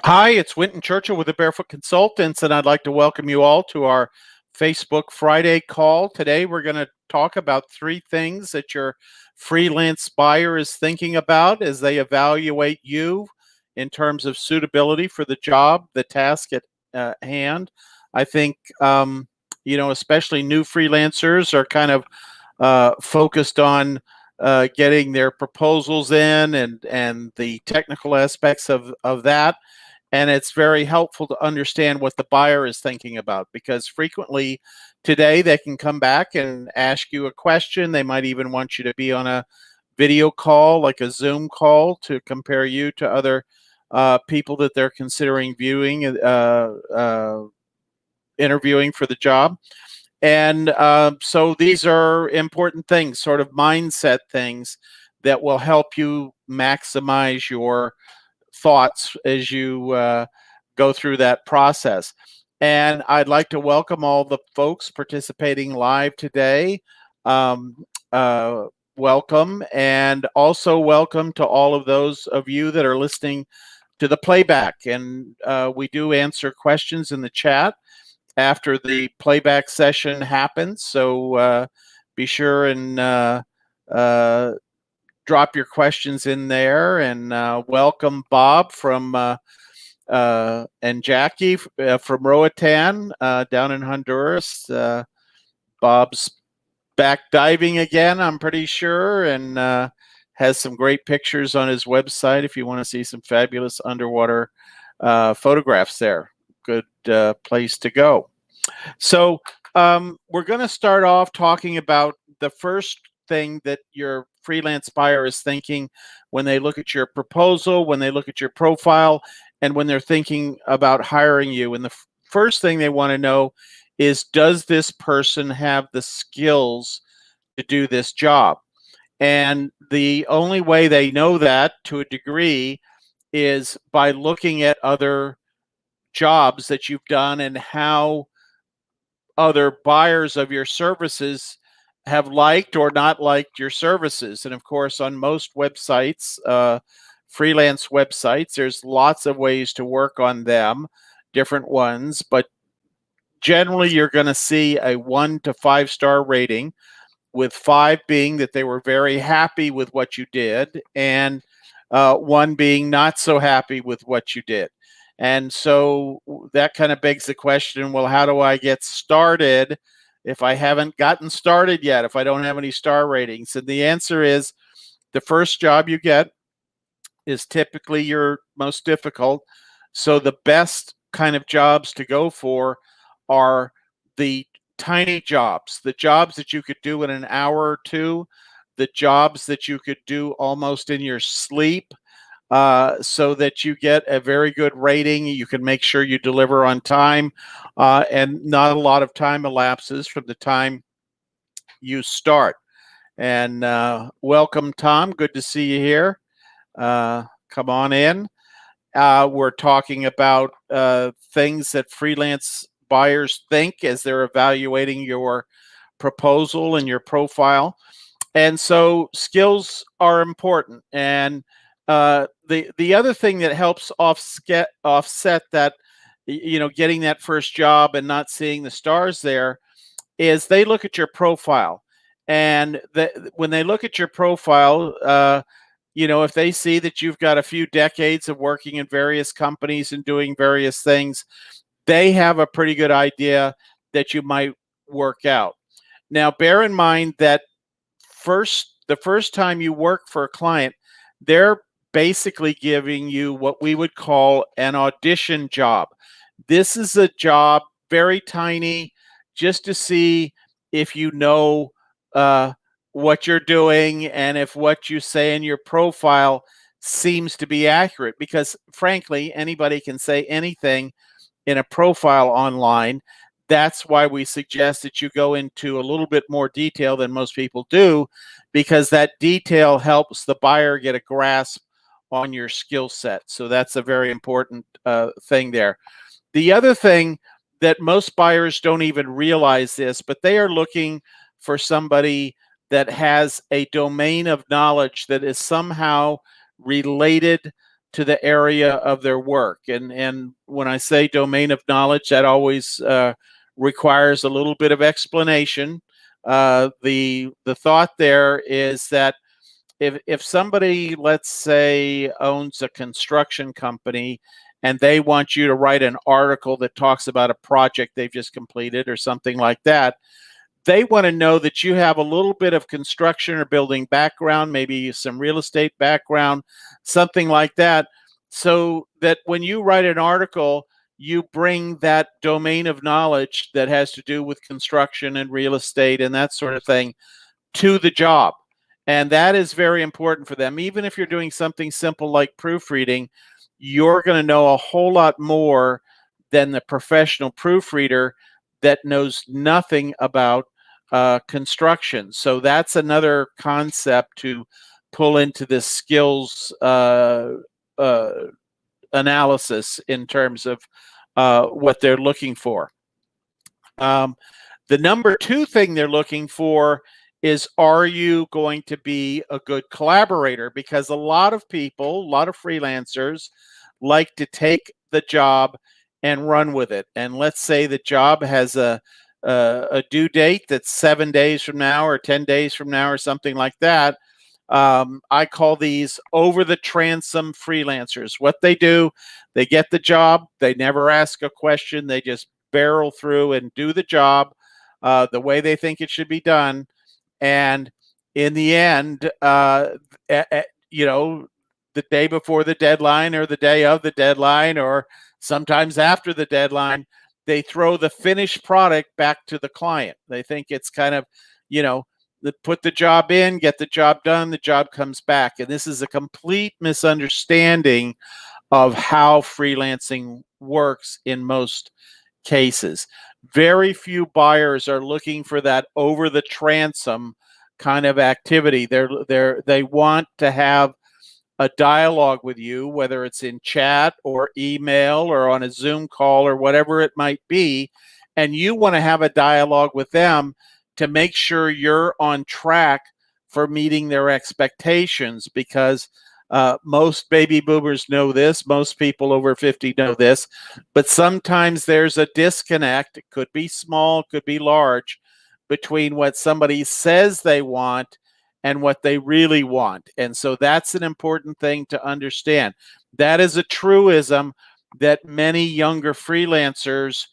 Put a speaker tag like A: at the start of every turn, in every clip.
A: Hi, it's Winton Churchill with the Barefoot Consultants, and I'd like to welcome you all to our Facebook Friday call. Today, we're going to talk about three things that your freelance buyer is thinking about as they evaluate you in terms of suitability for the job, the task at hand. I think, especially new freelancers are kind of focused on getting their proposals in and the technical aspects of that. And it's very helpful to understand what the buyer is thinking about, because frequently today they can come back and ask you a question. They might even want you to be on a video call, like a Zoom call, to compare you to other people that they're considering interviewing for the job. And so these are important things, sort of mindset things that will help you maximize your thoughts as you go through that process. And I'd like to welcome all the folks participating live today. Um, Welcome, and also welcome to all of those of you that are listening to the playback. And we do answer questions in the chat after the playback session happens. So be sure and drop your questions in there. And welcome Bob from and Jackie from Roatan down in Honduras. Bob's back diving again, I'm pretty sure, and has some great pictures on his website if you want to see some fabulous underwater photographs there. Good place to go. So we're going to start off talking about the first thing that your freelance buyer is thinking when they look at your proposal, when they look at your profile, and when they're thinking about hiring you. And the first thing they want to know is, does this person have the skills to do this job? And the only way they know that, to a degree, is by looking at other jobs that you've done and how other buyers of your services have liked or not liked your services. And of course, on most websites, freelance websites, there's lots of ways to work on them, different ones, but generally you're going to see a 1 to 5 star rating, with 5 being that they were very happy with what you did, and 1 being not so happy with what you did. And so that kind of begs the question, well, how do I get started if I haven't gotten started yet, if I don't have any star ratings? And the answer is, the first job you get is typically your most difficult. So the best kind of jobs to go for are the tiny jobs, the jobs that you could do in an hour or two, the jobs that you could do almost in your sleep, so that you get a very good rating. You can make sure you deliver on time, and not a lot of time elapses from the time you start. And welcome, Tom. Good to see you here. Come on in. We're talking about things that freelance buyers think as they're evaluating your proposal and your profile. And so skills are important. And the other thing that helps offset that, getting that first job and not seeing the stars there, is they look at your profile. And when they look at your profile, if they see that you've got a few decades of working in various companies and doing various things, they have a pretty good idea that you might work out. Now, bear in mind that the first time you work for a client, they're basically giving you what we would call an audition job. This is a job, very tiny, just to see if you know what you're doing and if what you say in your profile seems to be accurate. Because frankly, anybody can say anything in a profile online. That's why we suggest that you go into a little bit more detail than most people do, because that detail helps the buyer get a grasp on your skill set. So that's a very important thing there. The other thing that most buyers don't even realize this, but they are looking for somebody that has a domain of knowledge that is somehow related to the area of their work. And when I say domain of knowledge, that always requires a little bit of explanation. The thought there is that if somebody, let's say, owns a construction company and they want you to write an article that talks about a project they've just completed or something like that, they want to know that you have a little bit of construction or building background, maybe some real estate background, something like that, so that when you write an article, you bring that domain of knowledge that has to do with construction and real estate and that sort of thing to the job. And that is very important for them. Even if you're doing something simple like proofreading, you're going to know a whole lot more than the professional proofreader that knows nothing about construction. So that's another concept to pull into this skills analysis in terms of what they're looking for. The number two thing they're looking for is, are you going to be a good collaborator? Because a lot of people, a lot of freelancers like to take the job and run with it. And let's say the job has a due date that's 7 days from now or 10 days from now or something like that. I call these over the transom freelancers. What they do, they get the job, they never ask a question, they just barrel through and do the job the way they think it should be done. And in the end, you know, the day before the deadline or the day of the deadline or sometimes after the deadline, they throw the finished product back to the client. They think it's kind of, you know, put the job in, get the job done, the job comes back. And this is a complete misunderstanding of how freelancing works in most cases. Very few buyers are looking for that over the transom kind of activity. They want to have a dialogue with you, whether it's in chat or email or on a Zoom call or whatever it might be, and you want to have a dialogue with them to make sure you're on track for meeting their expectations, because most baby boomers know this, most people over 50 know this, but sometimes there's a disconnect. It could be small, it could be large, between what somebody says they want and what they really want. And so that's an important thing to understand. That is a truism that many younger freelancers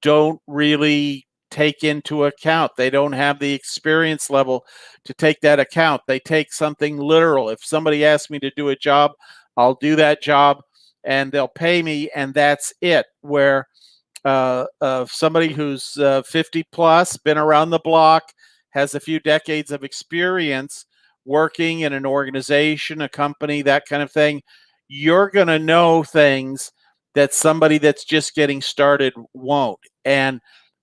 A: don't really take into account. They don't have the experience level to take that account. They take something literal. If somebody asks me to do a job, I'll do that job and they'll pay me, and that's it. Where somebody who's 50 plus, been around the block, has a few decades of experience working in an organization, a company, that kind of thing, you're going to know things that somebody that's just getting started won't. And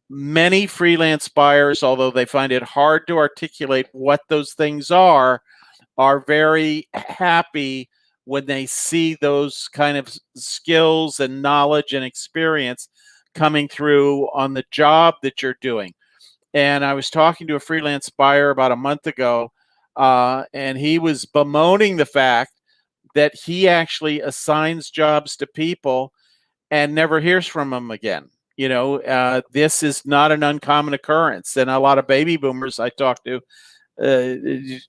A: many freelance buyers, although they find it hard to articulate what those things are very happy when they see those kind of skills and knowledge and experience coming through on the job that you're doing. And I was talking to a freelance buyer about a month ago, and he was bemoaning the fact that he actually assigns jobs to people and never hears from them again. You know, this is not an uncommon occurrence. And a lot of baby boomers I talk to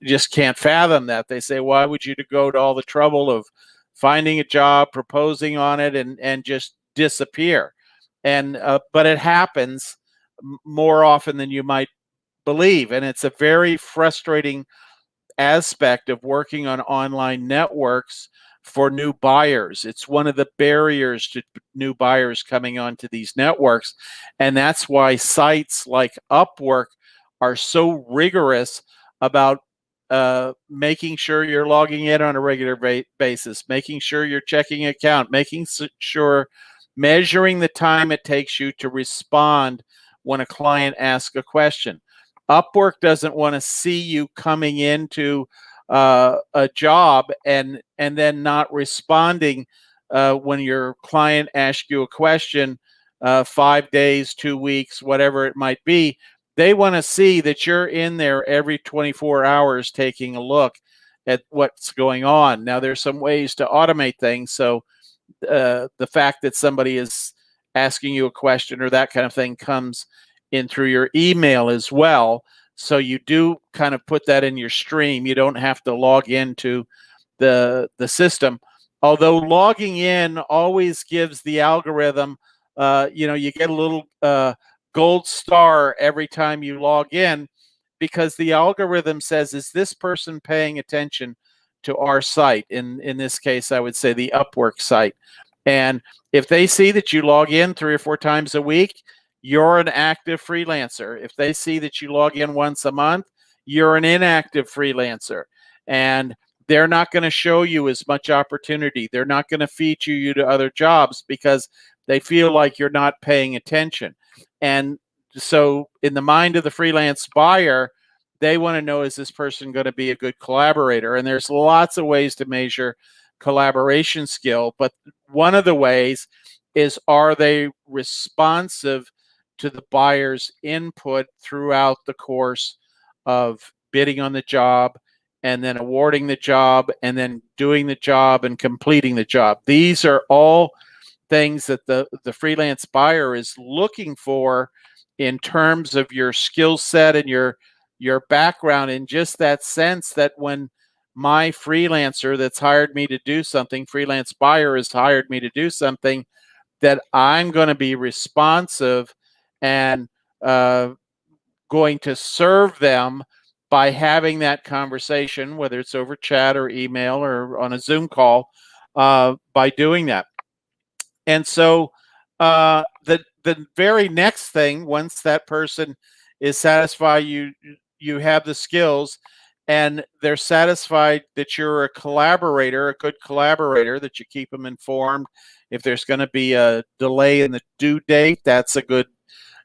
A: just can't fathom that. They say, why would you go to all the trouble of finding a job, proposing on it, and just disappear? And but it happens more often than you might believe. And it's a very frustrating aspect of working on online networks for new buyers. It's one of the barriers to new buyers coming onto these networks. And that's why sites like Upwork are so rigorous about making sure you're logging in on a regular basis, making sure you're checking account, making sure, measuring the time it takes you to respond when a client asks a question. Upwork doesn't want to see you coming into a job and then not responding when your client asks you a question 5 days, 2 weeks, whatever it might be. They want to see that you're in there every 24 hours taking a look at what's going on. Now, there's some ways to automate things. So the fact that somebody is asking you a question or that kind of thing comes in through your email as well. So you do kind of put that in your stream. You don't have to log into the system. Although logging in always gives the algorithm, you get a little gold star every time you log in, because the algorithm says, is this person paying attention to our site? In this case, I would say the Upwork site. And if they see that you log in 3 or 4 times a week, you're an active freelancer. If they see that you log in once a month, you're an inactive freelancer. And they're not going to show you as much opportunity. They're not going to feature you to other jobs because they feel like you're not paying attention. And so in the mind of the freelance buyer, they want to know, is this person going to be a good collaborator? And there's lots of ways to measure collaboration skill, but one of the ways is, are they responsive to the buyer's input throughout the course of bidding on the job, and then awarding the job, and then doing the job and completing the job. These are all things that the freelance buyer is looking for in terms of your skill set and your background, in just that sense that when my freelancer that's hired me to do something, freelance buyer has hired me to do something, that I'm going to be responsive and going to serve them by having that conversation, whether it's over chat or email or on a Zoom call, by doing that. And so the very next thing, once that person is satisfied you have the skills, and they're satisfied that you're a collaborator, a good collaborator, that you keep them informed. If there's going to be a delay in the due date, that's a good,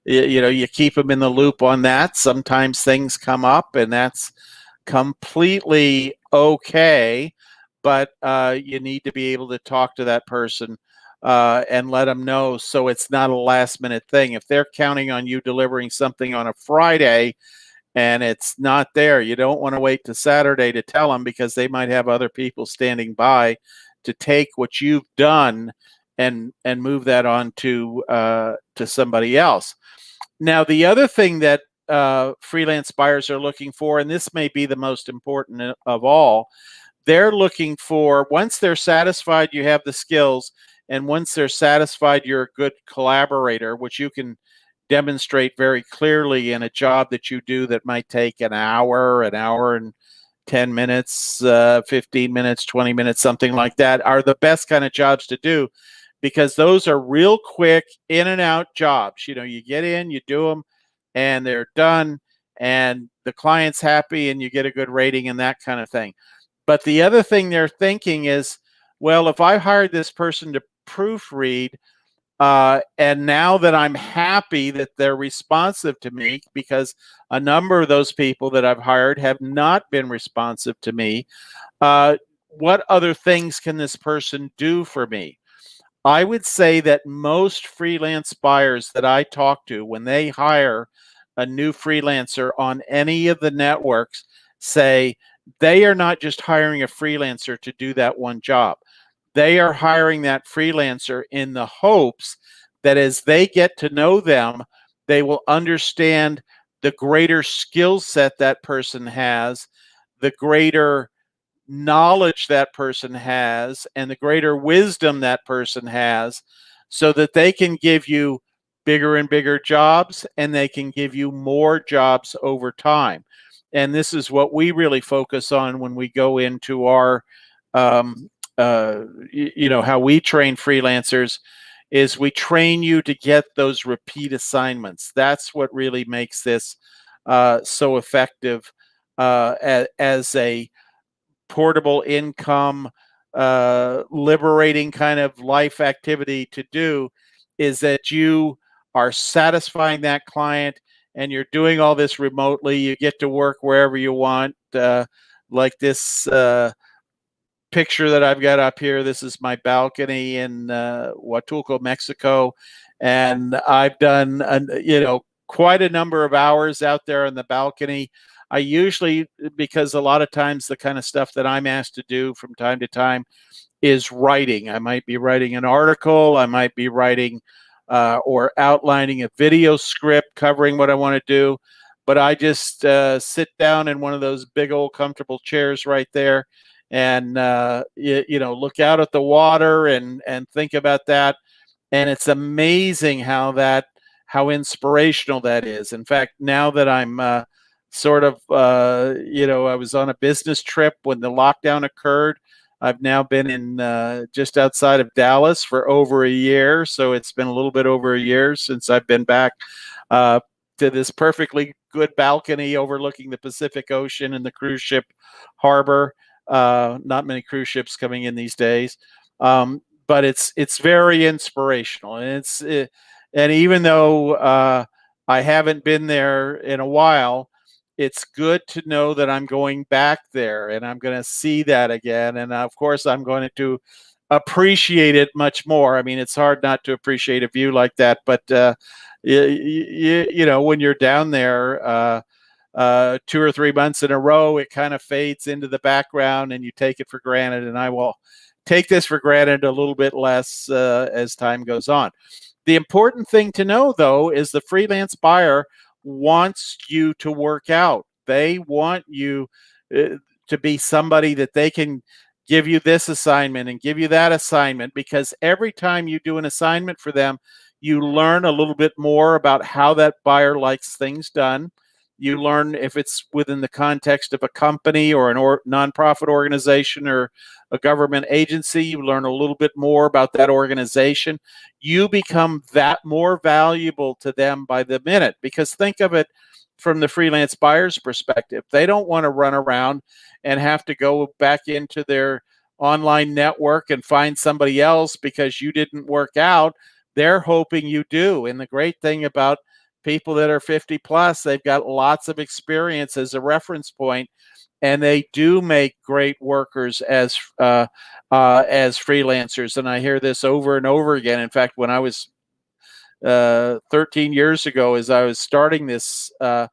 A: you keep them in the loop on that. Sometimes things come up, and that's completely okay, but you need to be able to talk to that person and let them know, so it's not a last minute thing. If they're counting on you delivering something on a Friday and it's not there, you don't want to wait to Saturday to tell them, because they might have other people standing by to take what you've done and move that on to somebody else. Now, the other thing that freelance buyers are looking for, and this may be the most important of all, they're looking for, once they're satisfied you have the skills, and once they're satisfied you're a good collaborator, which you can demonstrate very clearly in a job that you do that might take an hour and 10 minutes, 15 minutes, 20 minutes, something like that, are the best kind of jobs to do, because those are real quick in and out jobs. You get in, you do them, and they're done, and the client's happy, and you get a good rating and that kind of thing. But the other thing they're thinking is, well, if I hired this person to proofread, and now that I'm happy that they're responsive to me, because a number of those people that I've hired have not been responsive to me, what other things can this person do for me? I would say that most freelance buyers that I talk to, when they hire a new freelancer on any of the networks, say they are not just hiring a freelancer to do that one job. They are hiring that freelancer in the hopes that as they get to know them, they will understand the greater skill set that person has, the greater knowledge that person has, and the greater wisdom that person has, so that they can give you bigger and bigger jobs, and they can give you more jobs over time. And this is what we really focus on when we go into our how we train freelancers, is we train you to get those repeat assignments. That's what really makes this so effective as a portable income, liberating kind of life activity to do, is that you are satisfying that client, and you're doing all this remotely. You get to work wherever you want, like this picture that I've got up here. This is my balcony in Huatulco, Mexico, and I've done quite a number of hours out there on the balcony. I usually, because a lot of times the kind of stuff that I'm asked to do from time to time is writing. I might be writing an article, I might be writing or outlining a video script covering what I want to do. But I just sit down in one of those big old comfortable chairs right there and, look out at the water and think about that. And it's amazing how inspirational that is. In fact, now that I'm I was on a business trip when the lockdown occurred. I've now been in just outside of Dallas for over a year, so it's been a little bit over a year since I've been back uh, to this perfectly good balcony overlooking the Pacific Ocean and the cruise ship harbor. Not many cruise ships coming in these days, but it's very inspirational, and even though I haven't been there in a while, it's good to know that I'm going back there and I'm going to see that again. And of course, I'm going to appreciate it much more. I mean, it's hard not to appreciate a view like that, but when you're down there 2 or 3 months in a row, it kind of fades into the background and you take it for granted. And I will take this for granted a little bit less as time goes on. The important thing to know, though, is the freelance buyer wants you to work out. They want you to be somebody that they can give you this assignment and give you that assignment, because every time you do an assignment for them, you learn a little bit more about how that buyer likes things done. You learn if it's within the context of a company or an nonprofit organization or a government agency. You learn a little bit more about that organization. You become that more valuable to them by the minute, because think of it from the freelance buyer's perspective. They don't want to run around and have to go back into their online network and find somebody else because you didn't work out. They're hoping you do. And the great thing about people that are 50 plus, they've got lots of experience as a reference point, and they do make great workers as freelancers. And I hear this over and over again. In fact, when I was 13 years ago, as I was starting this the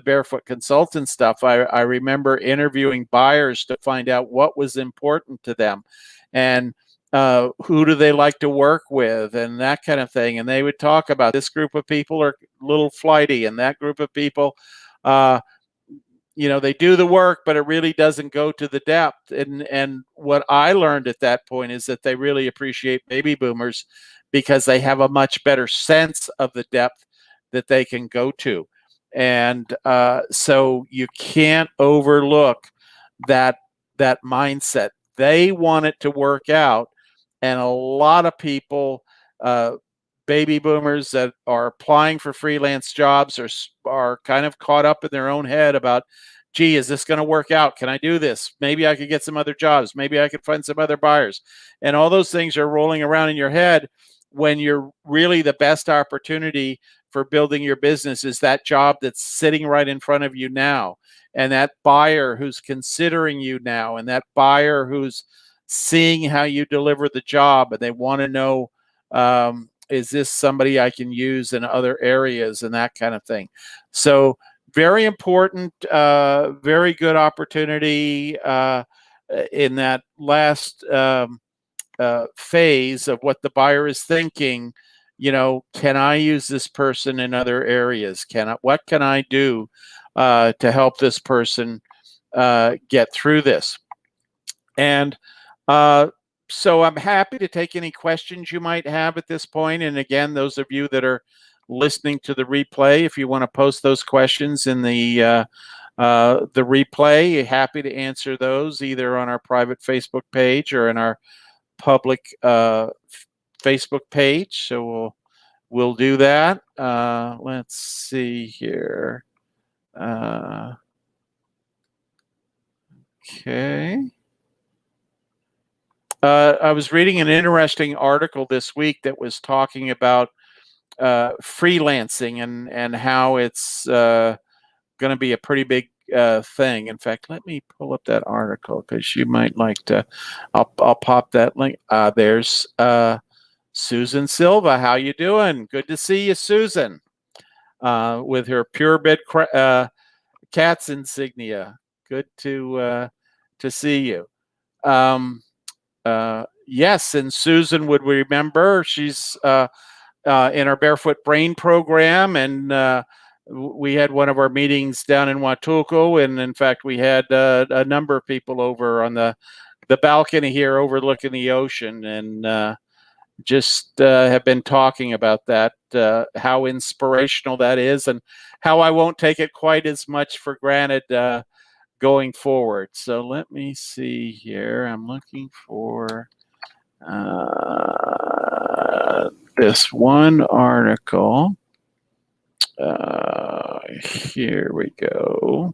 A: Barefoot Consultant stuff, I remember interviewing buyers to find out what was important to them and who do they like to work with and that kind of thing. And they would talk about this group of people are a little flighty, and that group of people, they do the work, but it really doesn't go to the depth. And what I learned at that point is that they really appreciate baby boomers because they have a much better sense of the depth that they can go to. And so you can't overlook that mindset. They want it to work out. And a lot of people, baby boomers that are applying for freelance jobs, are kind of caught up in their own head about, gee, is this going to work out? Can I do this? Maybe I could get some other jobs. Maybe I could find some other buyers. And all those things are rolling around in your head when you're really the best opportunity for building your business is that job that's sitting right in front of you now. And that buyer who's considering you now, and that buyer who's seeing how you deliver the job, and they want to know, is this somebody I can use in other areas and that kind of thing. So very important, very good opportunity in that last phase of what the buyer is thinking. Can I use this person in other areas? What can I do to help this person get through this? And so I'm happy to take any questions you might have at this point. And again, those of you that are listening to the replay, if you want to post those questions in the replay, happy to answer those either on our private Facebook page or in our public Facebook page. So we'll do that. Let's see here. Okay. I was reading an interesting article this week that was talking about freelancing and how it's going to be a pretty big thing. In fact, let me pull up that article because you might like to. I'll pop that link. There's Susan Silva. How you doing? Good to see you, Susan. With her Pure Bid Cat's insignia. Good to see you. Yes, and Susan would remember. She's in our Barefoot Brain program, and we had one of our meetings down in Watuco, and in fact, we had a number of people over on the balcony here overlooking the ocean, and just have been talking about that, how inspirational that is, and how I won't take it quite as much for granted going forward. So let me see here. I'm looking for this one article. Here we go.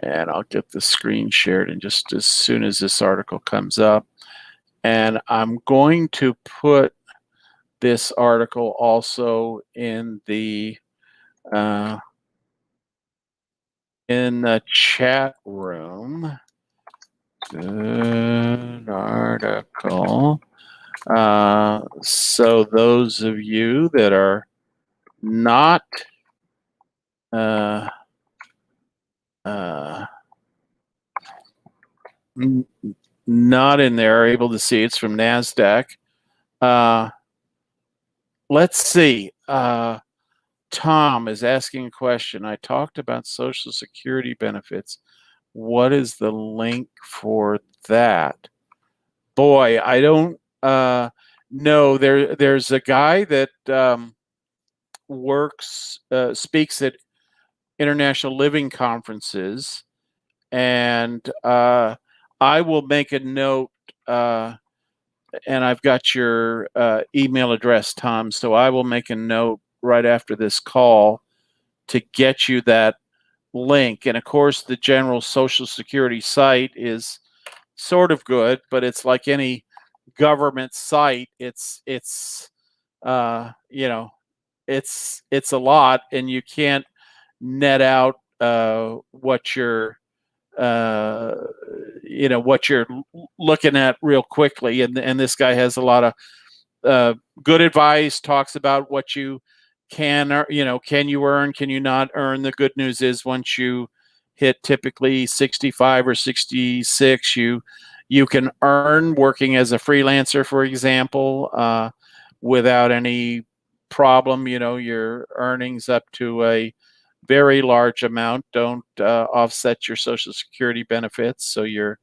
A: And I'll get the screen shared in just as soon as this article comes up. And I'm going to put this article also in the chat room. Good article. So those of you that are not not in there are able to see, it's from NASDAQ. Let's see. Tom is asking a question. I talked about Social Security benefits. What is the link for that? Boy, I don't know. There's a guy that speaks at international living conferences, and I will make a note, and I've got your email address, Tom, so I will make a note right after this call to get you that link. And of course, the general Social Security site is sort of good, but it's like any government site. It's you know, it's a lot, and you can't net out what you're what you're looking at real quickly. And this guy has a lot of good advice, talks about what you can you earn, can you not earn. The good news is once you hit typically 65 or 66, you can earn working as a freelancer, for example, without any problem. Your earnings up to a very large amount don't offset your Social Security benefits, so you're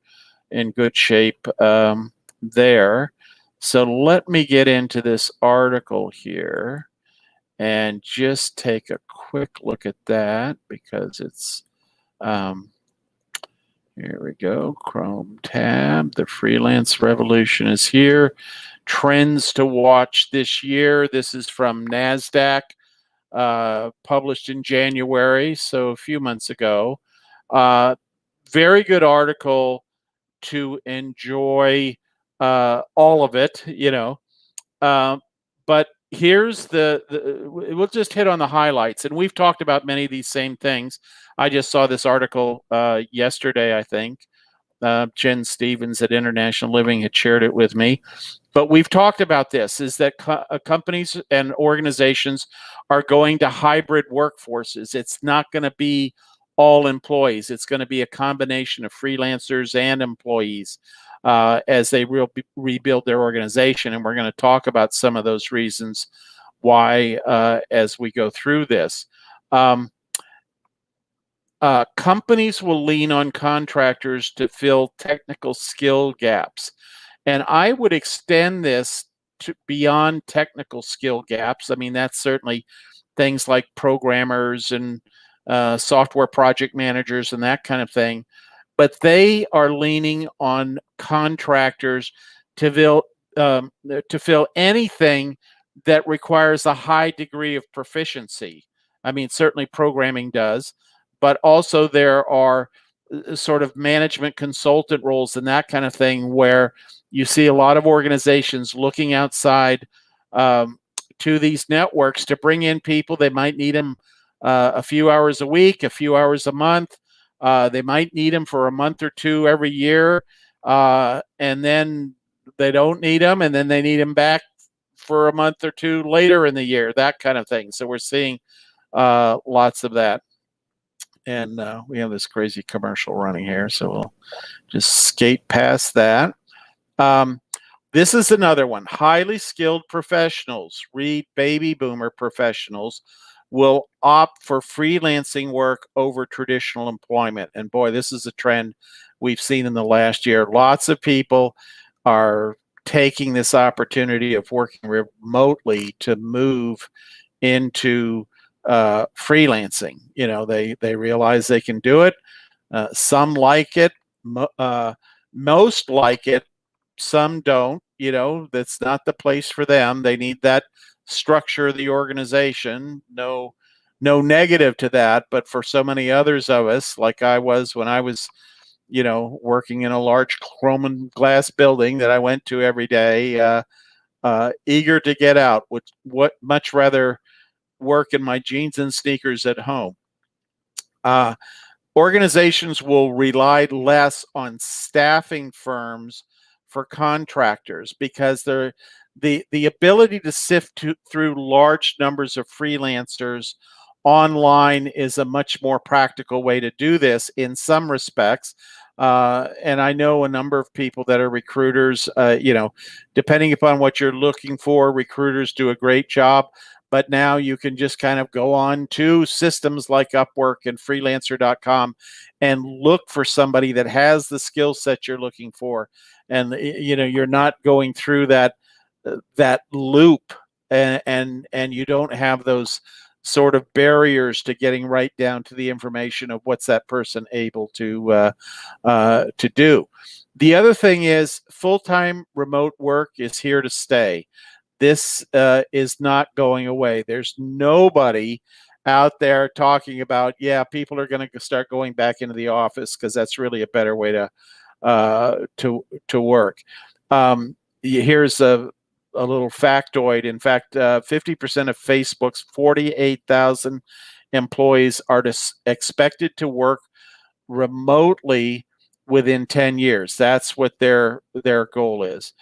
A: in good shape there. So let me get into this article here and just take a quick look at that, because it's here we go. Chrome tab. The freelance revolution is here. Trends to watch this year. This is from NASDAQ, published in January, so a few months ago. Very good article to enjoy all of it, but here's we'll just hit on the highlights. And we've talked about many of these same things. I just saw this article yesterday, I think. Jen Stevens at International Living had shared it with me. But we've talked about this, is that companies and organizations are going to hybrid workforces. It's not going to be all employees. It's going to be a combination of freelancers and employees as they rebuild their organization. And we're going to talk about some of those reasons why as we go through this. Companies will lean on contractors to fill technical skill gaps. And I would extend this to beyond technical skill gaps. I mean, that's certainly things like programmers and software project managers and that kind of thing. But they are leaning on contractors to fill anything that requires a high degree of proficiency. I mean, certainly programming does, but also there are sort of management consultant roles and that kind of thing, where you see a lot of organizations looking outside to these networks to bring in people. They might need them a few hours a week, a few hours a month. They might need them for a month or two every year, and then they don't need them, and then they need them back for a month or two later in the year, that kind of thing. So we're seeing lots of that. And we have this crazy commercial running here, so we'll just skate past that. This is another one. Highly skilled professionals, read baby boomer professionals, will opt for freelancing work over traditional employment. And boy, this is a trend we've seen in the last year. Lots of people are taking this opportunity of working remotely to move into freelancing. You know, they realize they can do it. Some like it, most like it, some don't. You know, that's not the place for them. They need that structure of the organization. No negative to that, but for so many others of us, like I was when I was, you know, working in a large chrome and glass building that I went to every day, eager to get out, would much rather work in my jeans and sneakers at home. Organizations will rely less on staffing firms for contractors because the ability to sift through large numbers of freelancers online is a much more practical way to do this in some respects. And I know a number of people that are recruiters. You know, depending upon what you're looking for, recruiters do a great job. But now you can just kind of go on to systems like Upwork and freelancer.com and look for somebody that has the skill set you're looking for. And, you know, you're not going through that loop, and you don't have those sort of barriers to getting right down to the information of what's that person able to do. The other thing is full-time remote work is here to stay. This is not going away. There's nobody out there talking about, yeah, people are going to start going back into the office because that's really a better way to work. Here's a little factoid. In fact, 50% of Facebook's 48,000 employees are expected to work remotely within 10 years. That's what their goal is.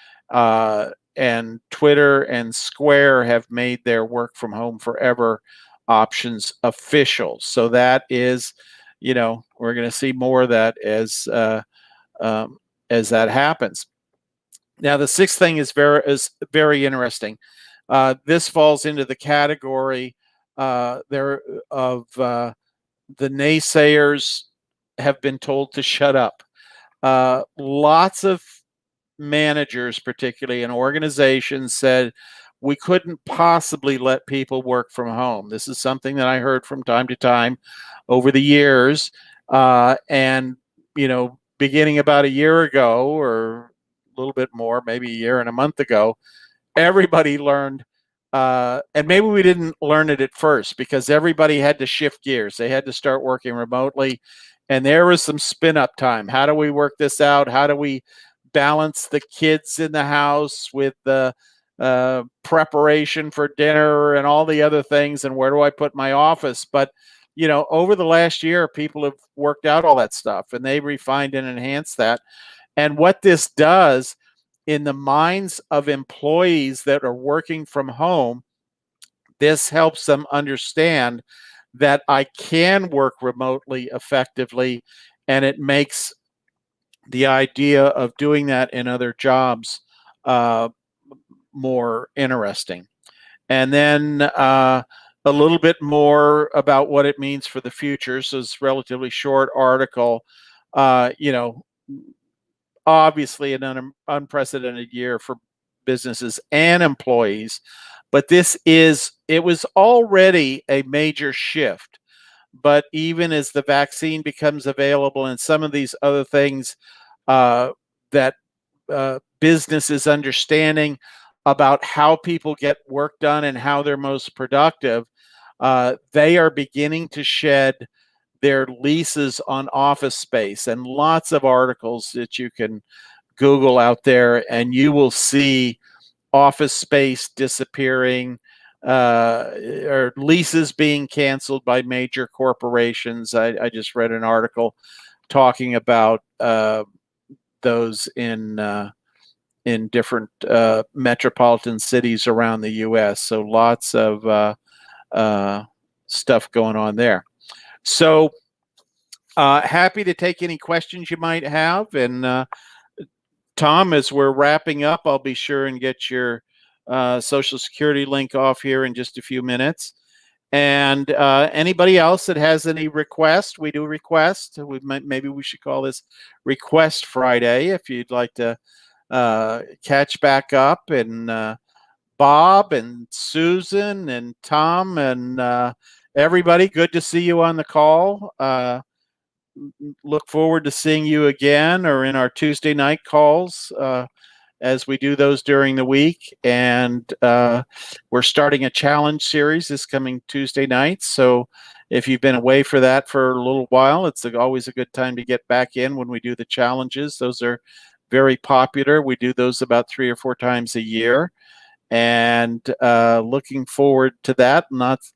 A: And Twitter and Square have made their work from home forever options official. So that is, you know, we're going to see more of that as that happens. Now, the sixth thing is very interesting. This falls into the category of the naysayers have been told to shut up. Lots of managers, particularly in organizations, said we couldn't possibly let people work from home. This is something that I heard from time to time over the years. And, you know, beginning about a year ago or a little bit more, maybe a year and a month ago, everybody learned, and maybe we didn't learn it at first because everybody had to shift gears. They had to start working remotely, and there was some spin up time. How do we work this out? How do we balance the kids in the house with the preparation for dinner and all the other things? And where do I put my office? But, you know, over the last year, people have worked out all that stuff and they refined and enhanced that. And what this does in the minds of employees that are working from home, this helps them understand that I can work remotely effectively, and it makes the idea of doing that in other jobs more interesting. And then a little bit more about what it means for the future. So it's a relatively short article. You know, obviously an unprecedented year for businesses and employees, but it was already a major shift. But even as the vaccine becomes available and some of these other things that business is understanding about how people get work done and how they're most productive, they are beginning to shed their leases on office space. And lots of articles that you can Google out there, and you will see office space disappearing, or leases being canceled by major corporations. I just read an article talking about those in different metropolitan cities around the U.S. So lots of stuff going on there. So happy to take any questions you might have. And Tom, as we're wrapping up, I'll be sure and get your Social Security link off here in just a few minutes. And anybody else that has any requests, we do request. Maybe we should call this Request Friday if you'd like to catch back up. And Bob and Susan and Tom and everybody, good to see you on the call. Look forward to seeing you again or in our Tuesday night calls as we do those during the week. And we're starting a challenge series this coming Tuesday night. So if you've been away for that for a little while, it's always a good time to get back in when we do the challenges. Those are very popular. We do those about 3 or 4 times a year. And looking forward to that.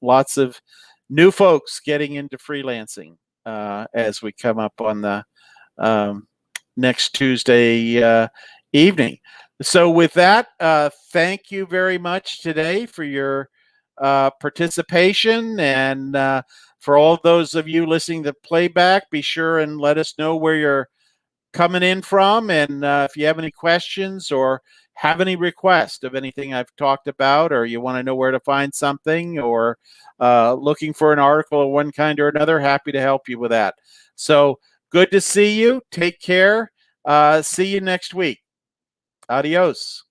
A: Lots of new folks getting into freelancing as we come up on the next Tuesday evening. So with that, thank you very much today for your participation. And for all those of you listening to playback, be sure and let us know where you're coming in from. And if you have any questions or have any requests of anything I've talked about, or you want to know where to find something, or looking for an article of one kind or another, happy to help you with that. So good to see you. Take care. See you next week. Adios.